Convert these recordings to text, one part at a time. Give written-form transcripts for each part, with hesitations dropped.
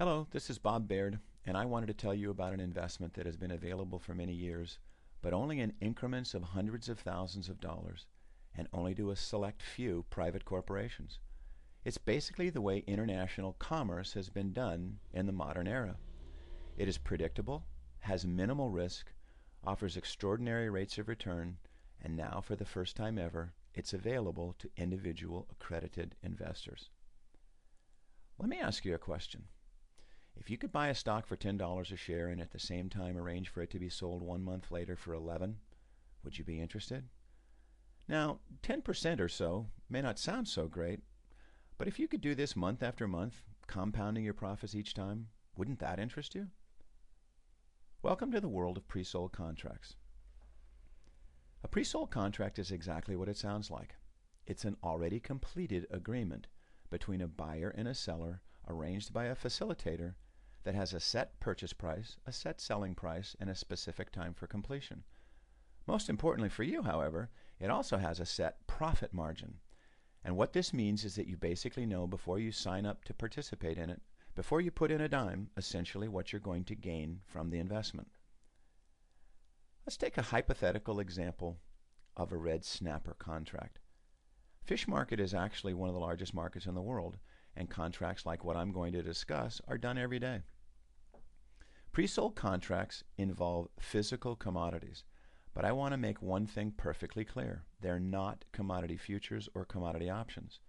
Hello, this is Bob Baird, and I wanted to tell you about an investment that has been available for many years, but only in increments of hundreds of thousands of dollars, and only to a select few private corporations. It's basically the way international commerce has been done in the modern era. It is predictable, has minimal risk, offers extraordinary rates of return, and now, for the first time ever, it's available to individual accredited investors. Let me ask you a question. If you could buy a stock for $10 a share and at the same time arrange for it to be sold 1 month later for 11, would you be interested? Now, 10% or so may not sound so great, but if you could do this month after month, compounding your profits each time, wouldn't that interest you? Welcome to the world of pre-sold contracts. A pre-sold contract is exactly what it sounds like. It's an already completed agreement between a buyer and a seller arranged by a facilitator that has a set purchase price, a set selling price, and a specific time for completion. Most importantly for you, however, it also has a set profit margin. And what this means is that you basically know before you sign up to participate in it, before you put in a dime, essentially what you're going to gain from the investment. Let's take a hypothetical example of a red snapper contract. Fish market is actually one of the largest markets in the world, and contracts like what I'm going to discuss are done every day. Pre-sold contracts involve physical commodities, but I want to make one thing perfectly clear. They're not commodity futures or commodity options,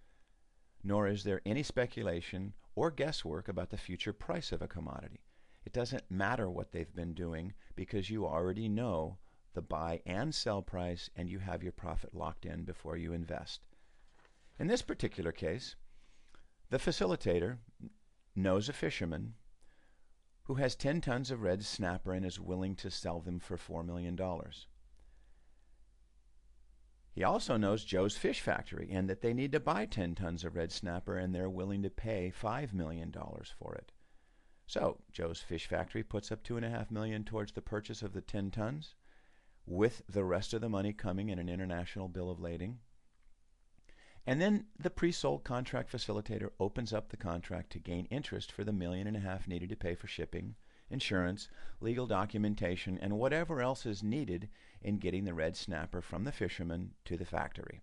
nor is there any speculation or guesswork about the future price of a commodity. It doesn't matter what they've been doing because you already know the buy and sell price and you have your profit locked in before you invest. In this particular case, the facilitator knows a fisherman who has 10 tons of red snapper and is willing to sell them for $4 million. He also knows Joe's Fish Factory and that they need to buy 10 tons of red snapper and they're willing to pay $5 million for it. So Joe's Fish Factory puts up $2.5 million towards the purchase of the 10 tons, with the rest of the money coming in an international bill of lading. And then the pre-sold contract facilitator opens up the contract to gain interest for the $1.5 million needed to pay for shipping, insurance, legal documentation, and whatever else is needed in getting the red snapper from the fisherman to the factory.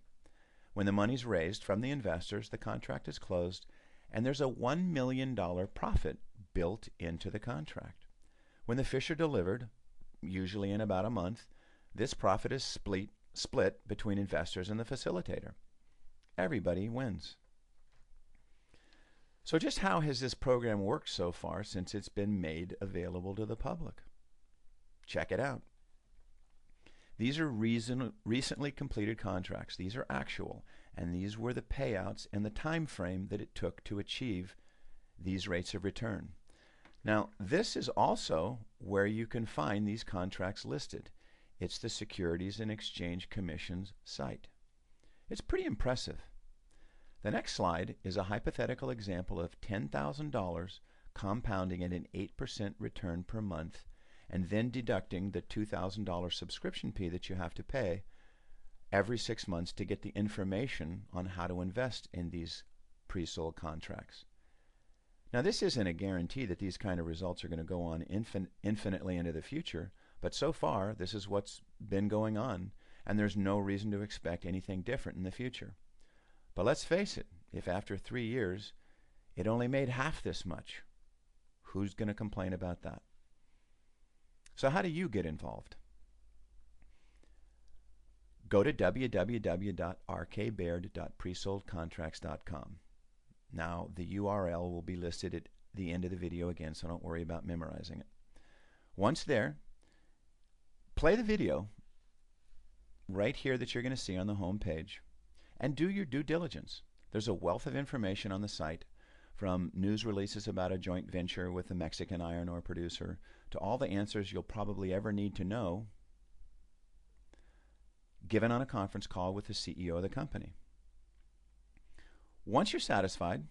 When the money's raised from the investors, the contract is closed, and there's a $1 million profit built into the contract. When the fish are delivered, usually in about a month, this profit is split between investors and the facilitator. Everybody wins. So just how has this program worked so far since it's been made available to the public? Check it out. These are recently completed contracts. These are actual, and these were the payouts and the time frame that it took to achieve these rates of return. Now, this is also where you can find these contracts listed. It's the Securities and Exchange Commission's site. It's pretty impressive. The next slide is a hypothetical example of $10,000 compounding at an 8% return per month and then deducting the $2,000 subscription fee that you have to pay every 6 months to get the information on how to invest in these pre-sold contracts. Now, this isn't a guarantee that these kind of results are going to go on infinitely into the future, but so far this is what's been going on, and there's no reason to expect anything different in the future. But let's face it, if after 3 years it only made half this much, who's going to complain about that? So how do you get involved? Go to www.rkbaird.presoldcontracts.com. Now, the URL will be listed at the end of the video again, so don't worry about memorizing it. Once there, play the video right here that you're going to see on the home page and do your due diligence. There's a wealth of information on the site, from news releases about a joint venture with a Mexican iron ore producer to all the answers you'll probably ever need to know given on a conference call with the CEO of the company. Once you're satisfied,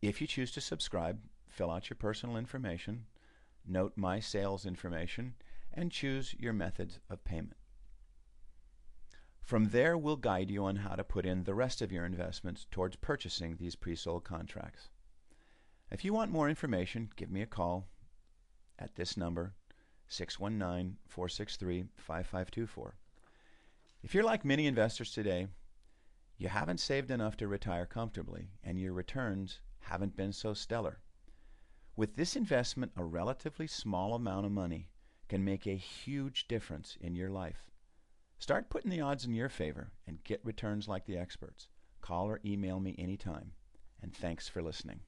if you choose to subscribe, fill out your personal information, note my sales information, and choose your methods of payment. From there, we'll guide you on how to put in the rest of your investments towards purchasing these pre-sold contracts. If you want more information, give me a call at this number, 619-463-5524. If you're like many investors today, you haven't saved enough to retire comfortably, and your returns haven't been so stellar. With this investment, a relatively small amount of money can make a huge difference in your life. Start putting the odds in your favor and get returns like the experts. Call or email me anytime. And thanks for listening.